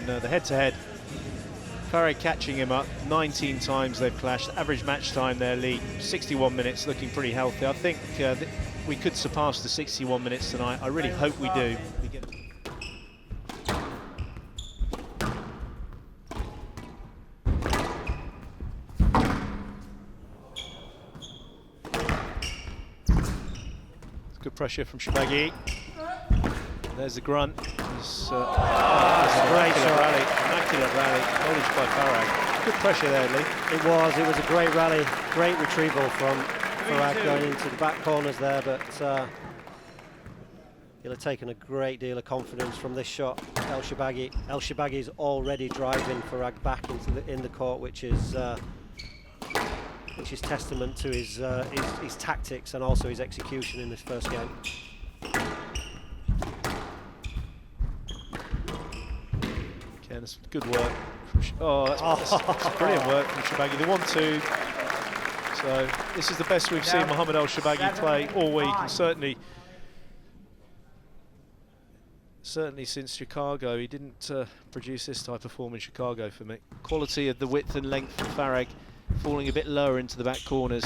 the head-to-head. Farag catching him up, 19 times they've clashed. Average match time there, Lee, 61 minutes, looking pretty healthy. I think we could surpass the 61 minutes tonight. I really hope we do. Good pressure from Elshorbagy. There's the grunt. It's a great rally, immaculate rally, acknowledged by Farag. Good pressure there, Lee. It was a great rally, great retrieval from Farag going into the back corners there, but he'll have taken a great deal of confidence from this shot. Elshorbagy. Elshorbagy's already driving Farag back in the court, which is testament to his tactics and also his execution in this first game. Again, it's good work. That's brilliant work from Elshorbagy. The 1-2. So this is the best we've seen Mohamed Elshorbagy play all week, and certainly since Chicago. He didn't produce this type of form in Chicago for me. Quality of the width and length of Farag, falling a bit lower into the back corners.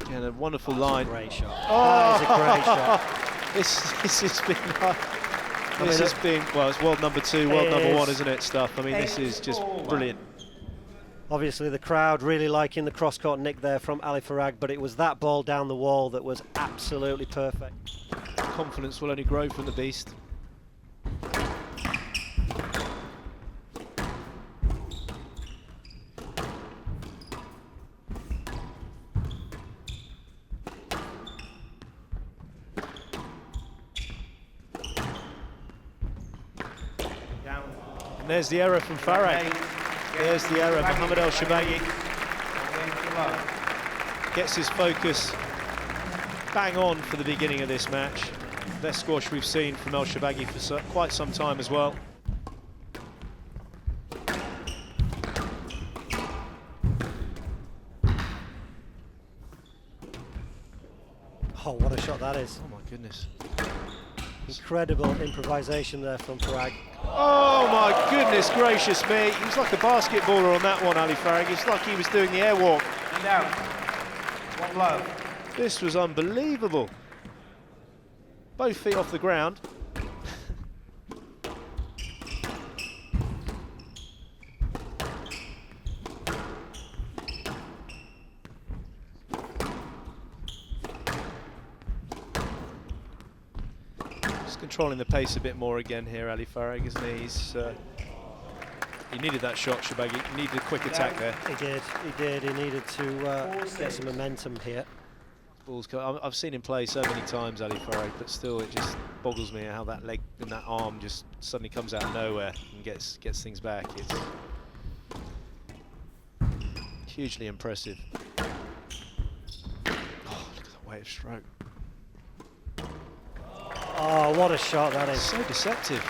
And a wonderful line. Great shot. Oh, that is a great shot. This has been, well, it's world number 2, world number 1, isn't it, stuff? I mean, this is just brilliant. Obviously, the crowd really liking the cross-court nick there from Ali Farag, but it was that ball down the wall that was absolutely perfect. Confidence will only grow from the beast. And there's the error from Farag. There's the error. Mohamed Elshorbagy gets his focus bang on for the beginning of this match. Best squash we've seen from Elshorbagy for quite some time as well. Oh, what a shot that is. Oh my goodness. Incredible improvisation there from Farag. Oh my goodness gracious me. He was like a basketballer on that one, Ali Farag. It's like he was doing the airwalk. And out. One low. This was unbelievable. Both feet off the ground. Just controlling the pace a bit more again here, Ali Farag, isn't he? He needed that shot, Elshorbagy. He needed a quick attack there. He did. He needed to get some momentum here. I've seen him play so many times, Ali Farag, but still it just boggles me how that leg and that arm just suddenly comes out of nowhere and gets things back. It's hugely impressive. Oh, look at that wave stroke. Oh, what a shot that is. So deceptive.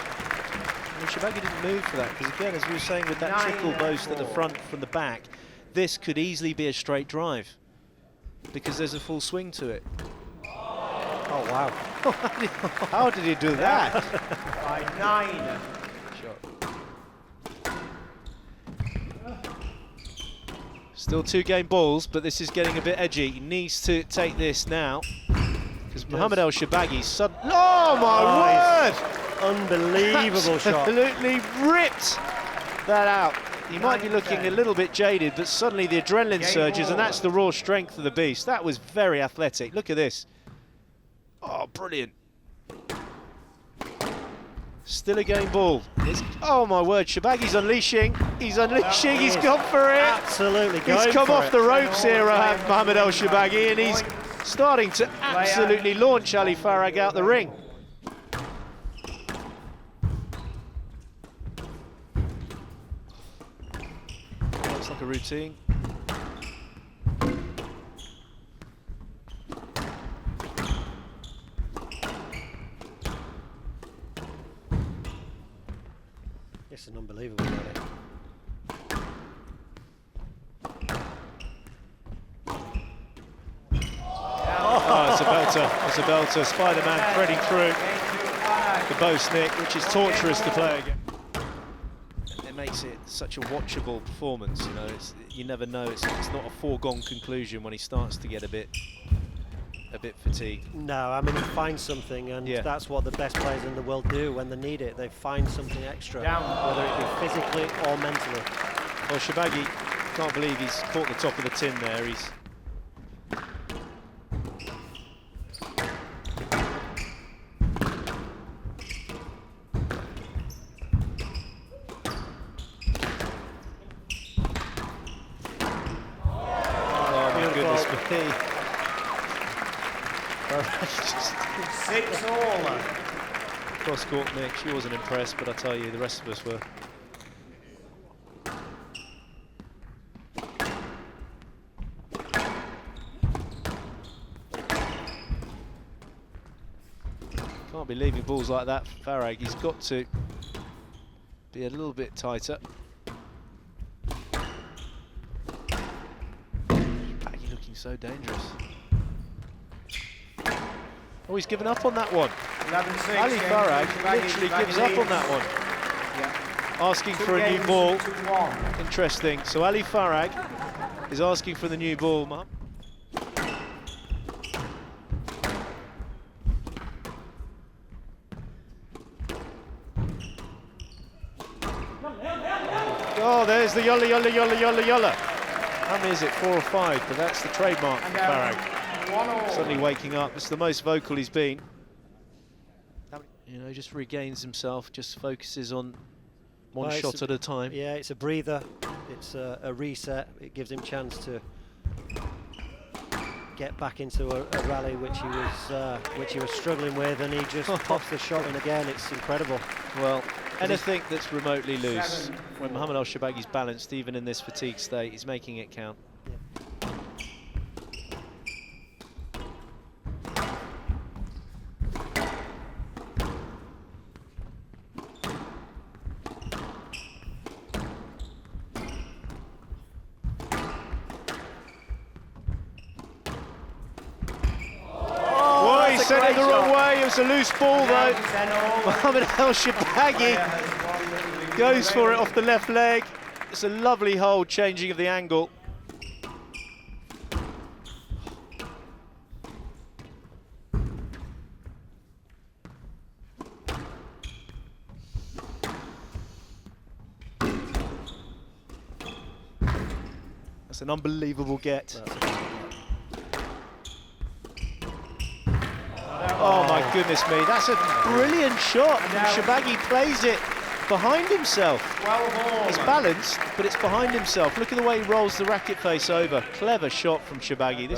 Elshorbagy didn't move for that, because again, as we were saying, with that trickle boast at the front from the back, this could easily be a straight drive, because there's a full swing to it. Oh, wow. How did he do that? By 9. Shot. Still 2-game balls, but this is getting a bit edgy. He needs to take this now, because Mohamed Elshorbagy oh my word! Unbelievable shot. Absolutely ripped that out. He might be looking a little bit jaded, but suddenly the adrenaline surges, and that's the raw strength of the beast. That was very athletic. Look at this. Oh, brilliant. Still a game ball. Oh my word, Elshorbagy's unleashing. He's unleashing, he's gone for it. Absolutely going for it. He's come off the ropes here, Mohamed Elshorbagy, and he's starting to absolutely launch Ali Farag out the ring. Looks like a routine. It's an unbelievable rally. That's a belter. That's a belter. Spider-Man threading through the bow snick, which is torturous to play again. It makes it such a watchable performance. You know, you never know. It's not a foregone conclusion when he starts to get a bit fatigued. No, I mean, he finds something, and that's what the best players in the world do when they need it. They find something extra, whether it be physically or mentally. Well, Elshorbagy, can't believe he's caught the top of the tin there. He's Six all. Cross-court Nick, she wasn't impressed, but I tell you, the rest of us were. Can't be leaving balls like that for Farag. He's got to be a little bit tighter. Baggy looking so dangerous. Oh, he's given up on that one. 11-6. Ali Farag literally gives up on that one. Yeah. Asking for a new ball. Interesting. So Ali Farag is asking for the new ball, Mohamed. Oh, there's the yolla, yolla, yolla, yolla, yolla. How many is it? 4 or 5, but that's the trademark for Farag. Suddenly waking up. It's the most vocal he's been. You know, just regains himself, just focuses on one shot at a time. Yeah, it's a breather. It's a reset. It gives him chance to get back into a rally which he was struggling with, and he just pops the shot in again. It's incredible. Well, anything that's remotely loose, when Mohamed Elshorbagy's balanced, even in this fatigue state, he's making it count. Sent it the wrong way. It was a loose ball though. Mohamed Elshorbagy goes for it off the left leg. It's a lovely hold, changing of the angle. That's an unbelievable get. Oh my goodness me, that's a brilliant shot. Elshorbagy plays it behind himself. He's balanced, but it's behind himself. Look at the way he rolls the racket face over. Clever shot from Elshorbagy.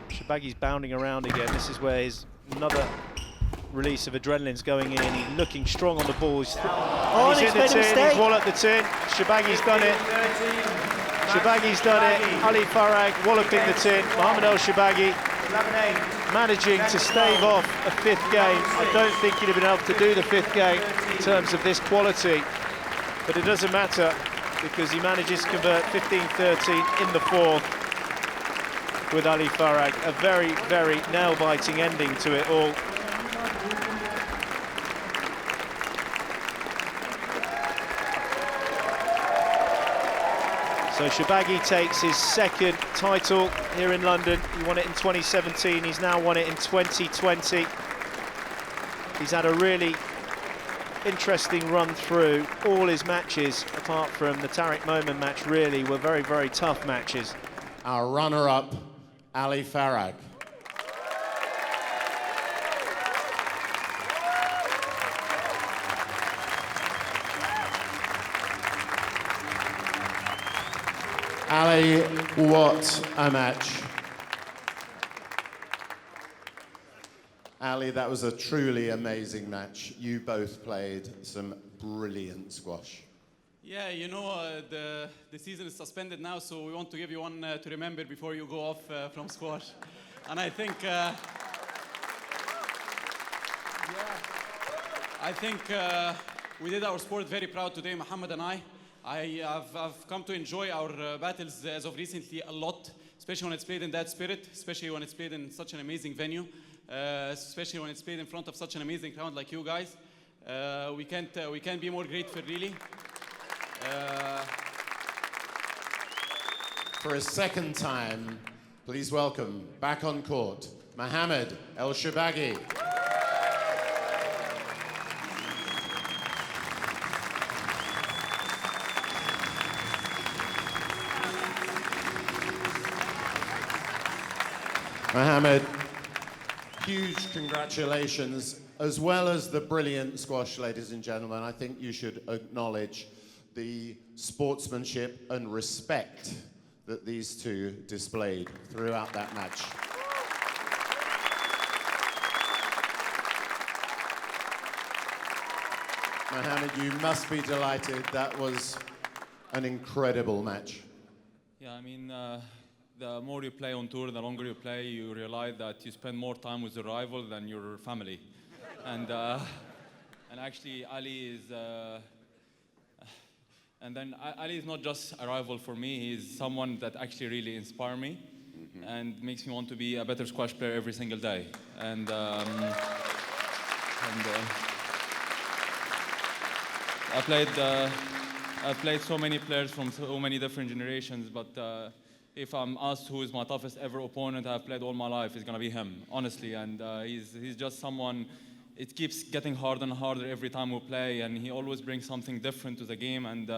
Elshorbagy's bounding around again. This is where his another release of adrenaline's going in. He's looking strong on the ball. He's in the tin, he's walloped the tin. Elshorbagy's done it. Elshorbagy's done it. Ali Farag walloping the tin. Mohamed Elshorbagy managing to stave off a 5th game. I don't think he'd have been able to do the 5th game in terms of this quality, but it doesn't matter because he manages to convert 15-13 in the 4th with Ali Farag. A very, very nail-biting ending to it all. So Elshorbagy takes his 2nd title here in London. He won it in 2017, he's now won it in 2020. He's had a really interesting run through. All his matches, apart from the Tariq Mohamed match, really were very, very tough matches. Our runner-up, Ali Farag. Ali, what a match. Ali, that was a truly amazing match. You both played some brilliant squash. Yeah, you know, the season is suspended now, so we want to give you one to remember before you go off from squash. And I think, we did our sport very proud today, Mohamed and I. I've come to enjoy our battles as of recently a lot especially when it's played in that spirit, especially when it's played in such an amazing venue, especially when it's played in front of such an amazing crowd like you guys. We can't be more grateful, really. For a second time, please welcome back on court, Mohamed Elshorbagy. Mohamed, huge congratulations, as well as the brilliant squash, ladies and gentlemen. I think you should acknowledge the sportsmanship and respect that these two displayed throughout that match. Mohamed, you must be delighted. That was an incredible match. Yeah, I mean, the more you play on tour, the longer you play, you realize that you spend more time with the rival than your family. And actually, Ali is... And then Ali is not just a rival for me, he's someone that actually really inspires me and makes me want to be a better squash player every single day. I've played so many players from so many different generations, but if I'm asked who is my toughest ever opponent I've played all my life, it's gonna be him, honestly. And he's just someone, it keeps getting harder and harder every time we play, and he always brings something different to the game, and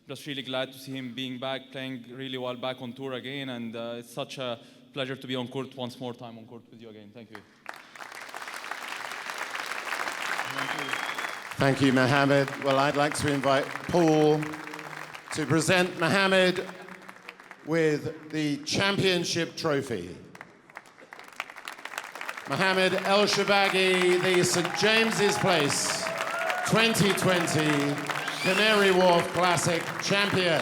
just really glad to see him being back, playing really well back on tour again, and it's such a pleasure to be on court once more time on court with you again. Thank you. Thank you, Mohamed. Well, I'd like to invite Paul to present Mohamed with the championship trophy. Mohamed Elshorbagy, the St. James's Place 2020 Canary Wharf Classic champion.